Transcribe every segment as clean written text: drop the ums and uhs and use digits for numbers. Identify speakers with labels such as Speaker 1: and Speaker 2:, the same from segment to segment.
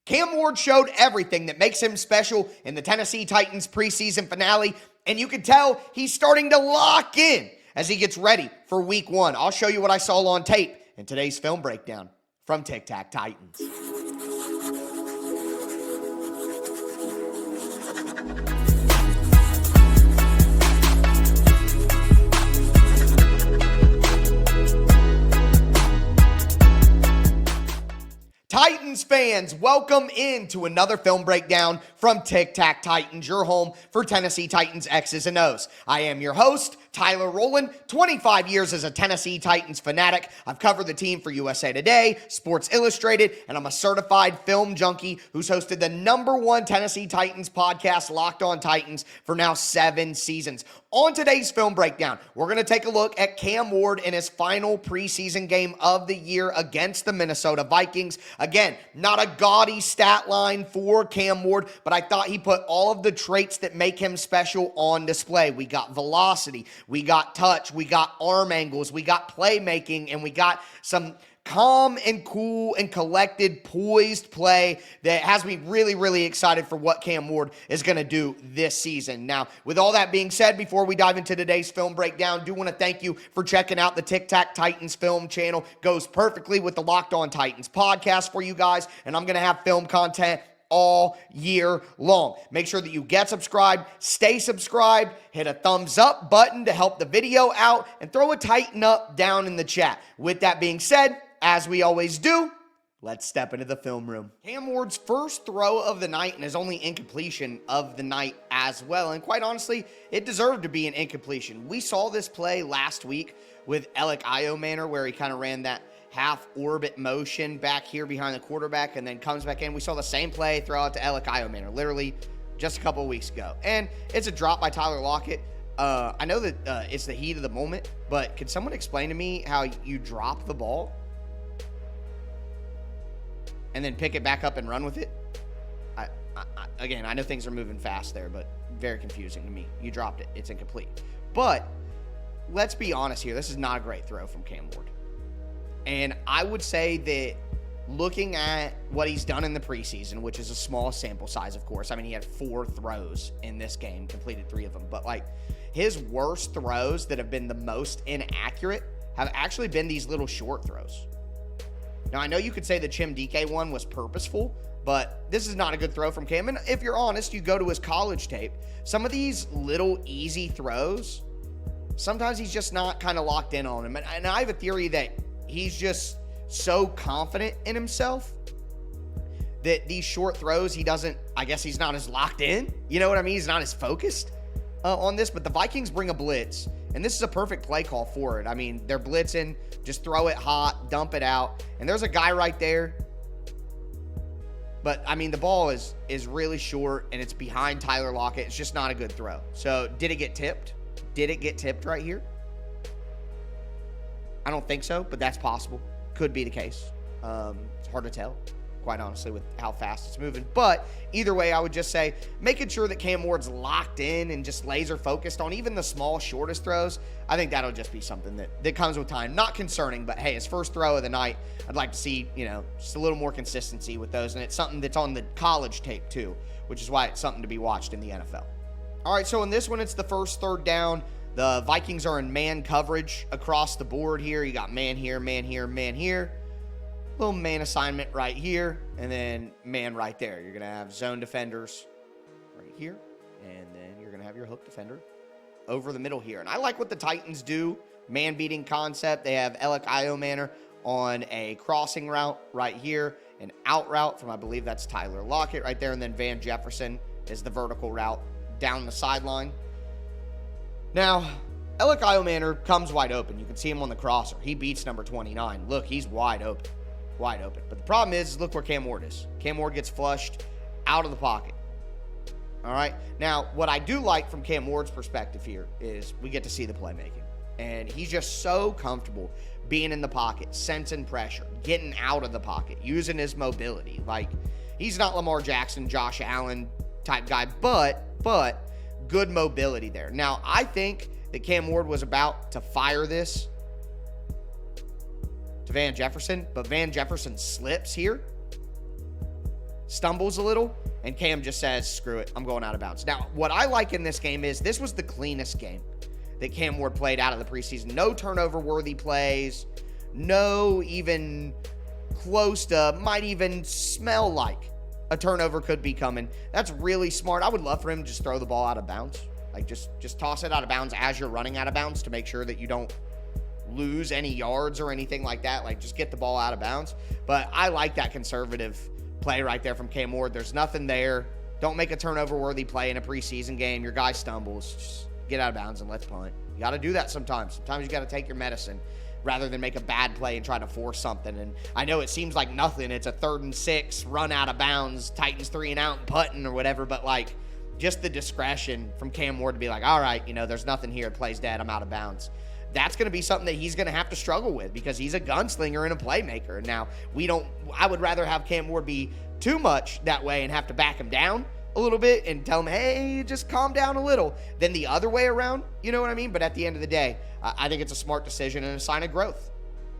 Speaker 1: Cam Ward showed everything that makes him special in the Tennessee Titans preseason finale, and you can tell he's starting to lock in as he gets ready for week 1. I'll show you what I saw on tape in today's film breakdown from Tic Tac Titans. Titans fans, welcome into another film breakdown from Tic Tac Titans, your home for Tennessee Titans X's and O's. I am your host, Tyler Rowland, 25 years as a Tennessee Titans fanatic. I've covered the team for USA Today, Sports Illustrated, and I'm a certified film junkie who's hosted the #1 Tennessee Titans podcast, Locked On Titans, for now 7 seasons. On today's film breakdown, we're going to take a look at Cam Ward in his final preseason game of the year against the Minnesota Vikings. Again, not a gaudy stat line for Cam Ward, but I thought he put all of the traits that make him special on display. We got velocity, we got touch, we got arm angles, we got playmaking, and we got some calm and cool and collected, poised play that has me really, really excited for what Cam Ward is going to do this season. Now, with all that being said, before we dive into today's film breakdown, do want to thank you for checking out the Tic Tac Titans film channel. Goes perfectly with the Locked On Titans podcast for you guys, and I'm going to have film content all year long. Make sure that you get subscribed, stay subscribed, hit a thumbs up button to help the video out, and throw a tighten up down in the chat. With that being said, as we always do, let's step into the film room. Cam Ward's first throw of the night and his only incompletion of the night as well. And quite honestly, it deserved to be an incompletion. We saw this play last week with Alec Iomanor where he kind of ran that half orbit motion back here behind the quarterback and then comes back in. We saw the same play throw out to Alec Iomanor literally just a couple of weeks ago. And it's a drop by Tyler Lockett. I know that it's the heat of the moment, but can someone explain to me how you drop the ball and then pick it back up and run with it? Again, I know things are moving fast there, but very confusing to me. You dropped it. It's incomplete. But let's be honest here. This is not a great throw from Cam Ward. And I would say that looking at what he's done in the preseason, which is a small sample size, of course. I mean, he had 4 throws in this game, completed 3 of them. But, like, his worst throws that have been the most inaccurate have actually been these little short throws. Now, I know you could say the Chim DK one was purposeful, but this is not a good throw from Cam. And if you're honest, you go to his college tape. Some of these little easy throws, sometimes he's just not kind of locked in on them. And I have a theory that he's just so confident in himself that these short throws, he's not as locked in. You know what I mean? He's not as focused on this. But the Vikings bring a blitz, and this is a perfect play call for it. I mean, they're blitzing, just throw it hot, dump it out. And there's a guy right there. But, I mean, the ball is really short, and it's behind Tyler Lockett. It's just not a good throw. So, did it get tipped? Did it get tipped right here? I don't think so, but that's possible. Could be the case. It's hard to tell, quite honestly, with how fast it's moving. But either way, I would just say making sure that Cam Ward's locked in and just laser focused on even the small, shortest throws. I think that'll just be something that comes with time. Not concerning, but hey, his first throw of the night, I'd like to see, just a little more consistency with those. And it's something that's on the college tape too, which is why it's something to be watched in the NFL. All right, so in this one, it's the first third down. The Vikings are in man coverage across the board here. You got man here, man here, man here. Little man assignment right here, and then man right there. You're going to have zone defenders right here, and then you're going to have your hook defender over the middle here. And I like what the Titans do, man-beating concept. They have Alec Iomanor on a crossing route right here, an out route from, I believe that's Tyler Lockett right there, and then Van Jefferson is the vertical route down the sideline. Now, Alec Iomanor comes wide open. You can see him on the crosser. He beats number 29. Look, he's wide open. Wide open. But the problem is look where Cam Ward is. Cam Ward gets flushed out of the pocket. All right? Now, what I do like from Cam Ward's perspective here is we get to see the playmaking. And he's just so comfortable being in the pocket, sensing pressure, getting out of the pocket, using his mobility. Like, he's not Lamar Jackson, Josh Allen type guy, but good mobility there. Now, I think that Cam Ward was about to fire this to Van Jefferson, but Van Jefferson slips here. stumbles a little, and Cam just says, screw it, I'm going out of bounds. Now, what I like in this game is this was the cleanest game that Cam Ward played out of the preseason. No turnover-worthy plays, no even close to, might even smell like a turnover could be coming. That's really smart. I would love for him to just throw the ball out of bounds. Like, just toss it out of bounds as you're running out of bounds to make sure that you don't lose any yards or anything like that. Like, just get the ball out of bounds. But I like that conservative play right there from Cam Ward. There's nothing there. Don't make a turnover-worthy play in a preseason game. Your guy stumbles. Just get out of bounds and let's punt. You got to do that sometimes. Sometimes you got to take your medicine rather than make a bad play and try to force something. And I know it seems like nothing. It's a 3rd and 6, run out of bounds, Titans 3 and out and putting or whatever. But, like, just the discretion from Cam Ward to be like, all right, there's nothing here. Play's dead. I'm out of bounds. That's going to be something that he's going to have to struggle with because he's a gunslinger and a playmaker. Now, I would rather have Cam Ward be too much that way and have to back him down a little bit and tell him, hey, just calm down a little, than the other way around. You know what I mean? But at the end of the day, I think it's a smart decision and a sign of growth.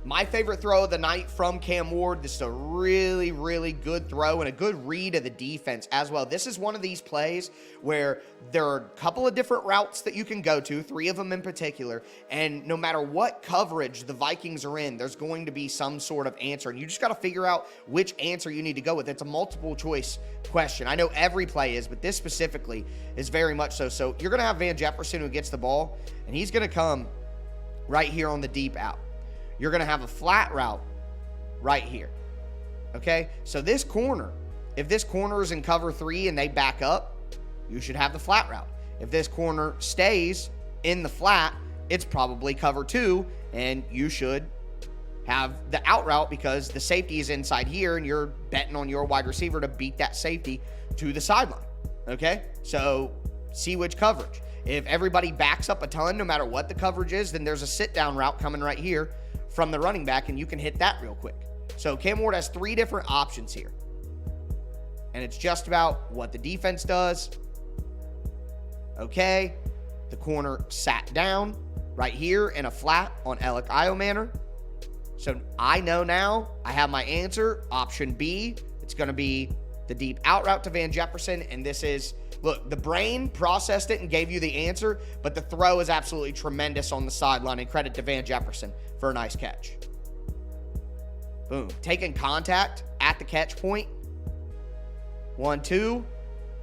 Speaker 1: My favorite throw of the night from Cam Ward. This is a really, really good throw and a good read of the defense as well. This is one of these plays where there are a couple of different routes that you can go to, 3 of them in particular, and no matter what coverage the Vikings are in, there's going to be some sort of answer, and you just got to figure out which answer you need to go with. It's a multiple choice question. I know every play is, but this specifically is very much so. So you're going to have Van Jefferson who gets the ball, and he's going to come right here on the deep out. You're going to have a flat route right here, okay? So this corner, if this corner is in cover 3 and they back up, you should have the flat route. If this corner stays in the flat, it's probably cover 2, and you should have the out route because the safety is inside here, and you're betting on your wide receiver to beat that safety to the sideline, okay? So see which coverage. If everybody backs up a ton, no matter what the coverage is, then there's a sit-down route coming right here from the running back, and you can hit that real quick. So Cam Ward has 3 different options here. And it's just about what the defense does. Okay, the corner sat down right here in a flat on Alec Iomanner. So I know now I have my answer. Option B, it's going to be the deep out route to Van Jefferson, and this is, look, the brain processed it and gave you the answer, but the throw is absolutely tremendous on the sideline, and credit to Van Jefferson for a nice catch. Boom. Taking contact at the catch point. 1-2.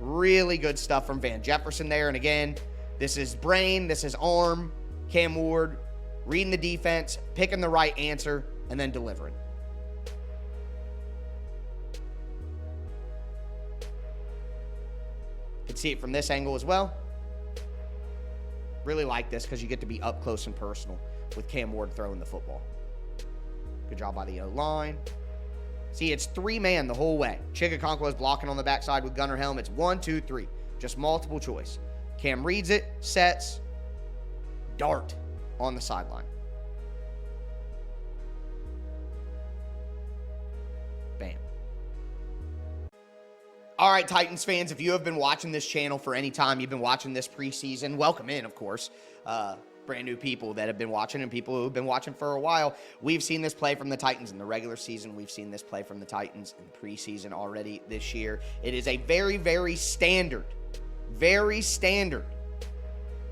Speaker 1: Really good stuff from Van Jefferson there. And again, this is brain, this is arm. Cam Ward reading the defense, picking the right answer, and then delivering. You can see it from this angle as well. Really like this because you get to be up close and personal with Cam Ward throwing the football. Good job by the O-line. See, it's 3-man the whole way. Chigakonkwo is blocking on the backside with Gunnar Helm. It's 1, 2, 3. Just multiple choice. Cam reads it, sets, dart on the sideline. Bam. All right, Titans fans, if you have been watching this channel for any time, you've been watching this preseason, welcome in, of course. Brand new people that have been watching and people who have been watching for a while. We've seen this play from the Titans in the regular season. We've seen this play from the Titans in the preseason already this year. It is a very, very standard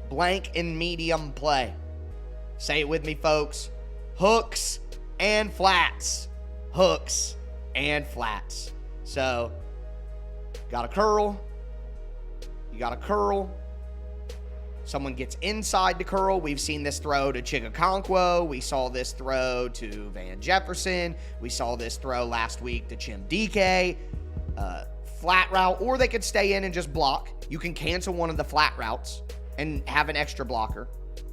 Speaker 1: blank and medium play. Say it with me, folks. Hooks and flats. Hooks and flats. So, got a curl. You got a curl. Someone gets inside the curl. We've seen this throw to Chigakonkwo. We saw this throw to Van Jefferson. We saw this throw last week to Chim DK. Flat route, or they could stay in and just block. You can cancel one of the flat routes and have an extra blocker.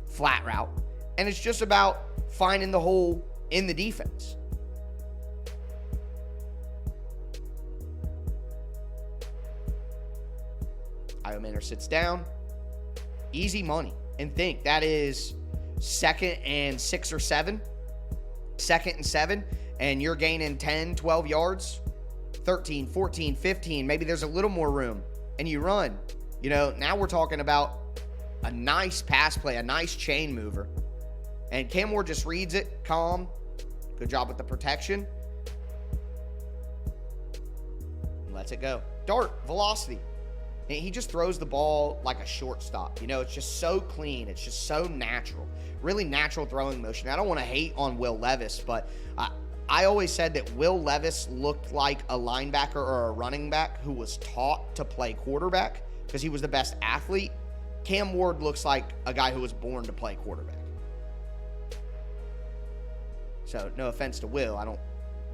Speaker 1: Flat route. And it's just about finding the hole in the defense. Iomanner sits down. Easy money. And think, that is 2nd and 6 or 7. 2nd and 7. And you're gaining 10, 12 yards. 13, 14, 15. Maybe there's a little more room. And you run. You know, now we're talking about a nice pass play, a nice chain mover. And Cam Ward just reads it, calm. Good job with the protection. lets it go. Dart, velocity. And he just throws the ball like a shortstop. You know, it's just so clean. It's just so natural. Really natural throwing motion. I don't want to hate on Will Levis, but I always said that Will Levis looked like a linebacker or a running back who was taught to play quarterback because he was the best athlete. Cam Ward looks like a guy who was born to play quarterback. So, no offense to Will. I don't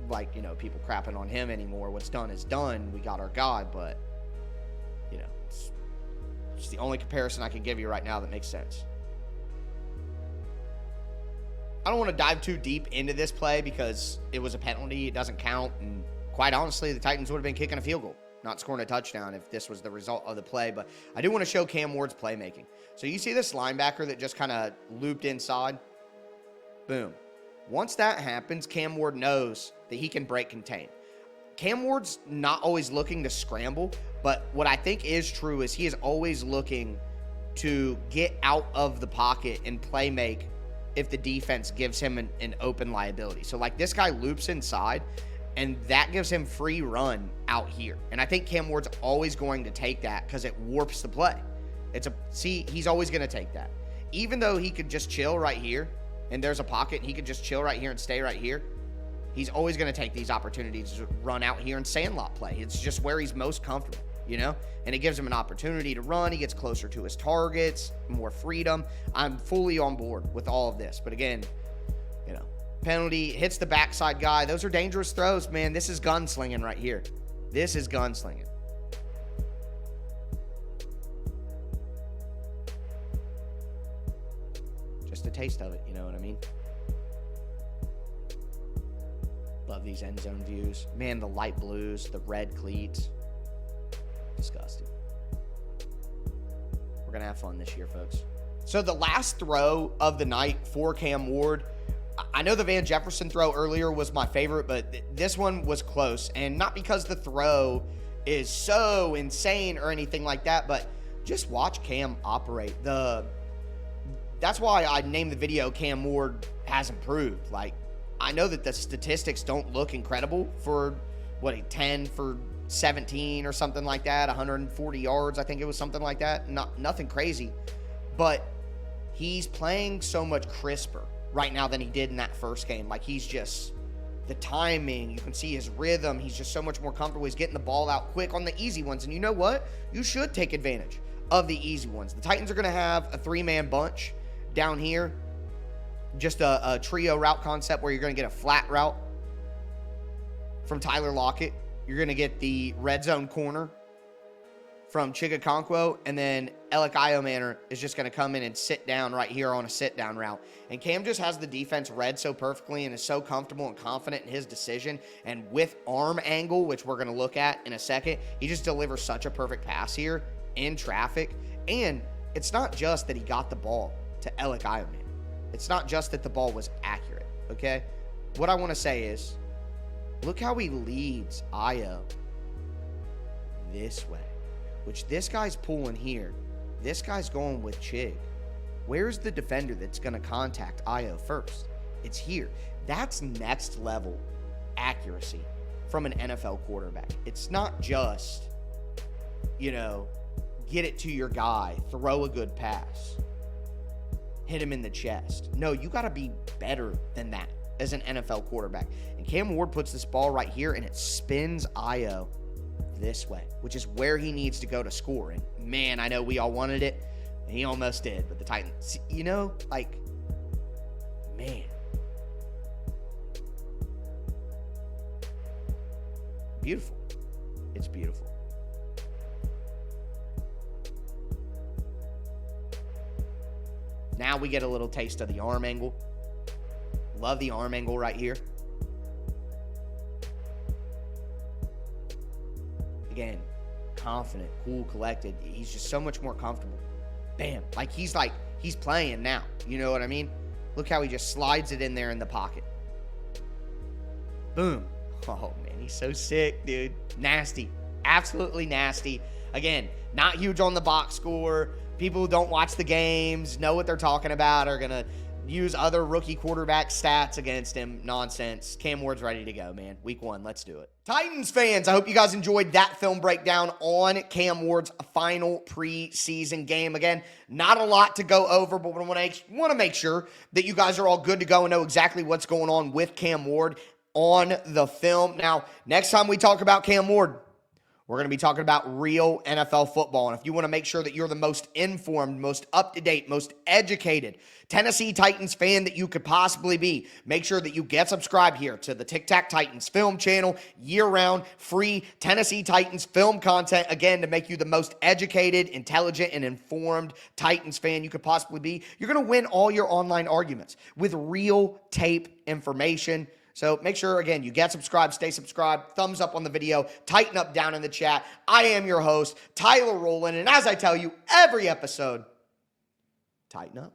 Speaker 1: like, people crapping on him anymore. What's done is done. We got our guy, but, it's the only comparison I can give you right now that makes sense. I don't want to dive too deep into this play because it was a penalty. It doesn't count. And quite honestly, the Titans would have been kicking a field goal, not scoring a touchdown if this was the result of the play. But I do want to show Cam Ward's playmaking. So you see this linebacker that just kind of looped inside? Boom. Once that happens, Cam Ward knows that he can break contain. Cam Ward's not always looking to scramble, but what I think is true is he is always looking to get out of the pocket and play make if the defense gives him an open liability. So like this guy loops inside, and that gives him free run out here. And I think Cam Ward's always going to take that because it warps the play. He's always going to take that. Even though he could just chill right here, and there's a pocket, and he could just chill right here and stay right here, he's always going to take these opportunities to run out here and sandlot play. It's just where he's most comfortable, And it gives him an opportunity to run. He gets closer to his targets, more freedom. I'm fully on board with all of this. But again, penalty, hits the backside guy. Those are dangerous throws, man. This is gunslinging right here. This is gunslinging. Just a taste of it, you know what I mean? Love these end zone views. Man, the light blues, the red cleats. Disgusting. We're going to have fun this year, folks. So the last throw of the night for Cam Ward, I know the Van Jefferson throw earlier was my favorite, but this one was close. And not because the throw is so insane or anything like that, but just watch Cam operate. That's why I named the video Cam Ward Has Improved. Like, I know that the statistics don't look incredible for, 10 for 17 or something like that, 140 yards, I think it was something like that. Nothing crazy. But he's playing so much crisper right now than he did in that first game. Like, he's just, the timing, you can see his rhythm. He's just so much more comfortable. He's getting the ball out quick on the easy ones. And you know what? You should take advantage of the easy ones. The Titans are going to have a three-man bunch down here. Just a trio route concept where you're going to get a flat route from Tyler Lockett. You're going to get the red zone corner from Chigakonkwo, and then Alec Iomanner is just going to come in and sit down right here on a sit-down route. And Cam just has the defense read so perfectly and is so comfortable and confident in his decision. And with arm angle, which we're going to look at in a second, he just delivers such a perfect pass here in traffic. And it's not just that he got the ball to Alec Iomanner. It's not just that the ball was accurate, okay? What I want to say is, look how he leads Io this way. Which this guy's pulling here. This guy's going with Chig. Where's the defender that's going to contact Io first? It's here. That's next level accuracy from an NFL quarterback. It's not just, get it to your guy, throw a good pass, hit him in the chest. No, you got to be better than that as an NFL quarterback. And Cam Ward puts this ball right here, and it spins Io this way, which is where he needs to go to score. And man, I know we all wanted it, and he almost did, but the Titans, man. Beautiful. It's beautiful. Now we get a little taste of the arm angle. Love the arm angle right here. Again, confident, cool, collected. He's just so much more comfortable. Bam. He's playing now. You know what I mean? Look how he just slides it in there in the pocket. Boom. Oh, man, he's so sick, dude. Nasty. Absolutely nasty. Again, not huge on the box score. People who don't watch the games, know what they're talking about, are going to use other rookie quarterback stats against him. Nonsense. Cam Ward's ready to go, man. Week 1, let's do it. Titans fans, I hope you guys enjoyed that film breakdown on Cam Ward's final preseason game. Again, not a lot to go over, but we want to make sure that you guys are all good to go and know exactly what's going on with Cam Ward on the film. Now, next time we talk about Cam Ward, we're going to be talking about real NFL football. And if you want to make sure that you're the most informed, most up-to-date, most educated Tennessee Titans fan that you could possibly be, make sure that you get subscribed here to the Tic Tac Titans film channel, year-round, free Tennessee Titans film content, again, to make you the most educated, intelligent, and informed Titans fan you could possibly be. You're going to win all your online arguments with real tape information. So make sure, again, you get subscribed, stay subscribed, thumbs up on the video, tighten up down in the chat. I am your host, Tyler Rowland, and as I tell you every episode, tighten up.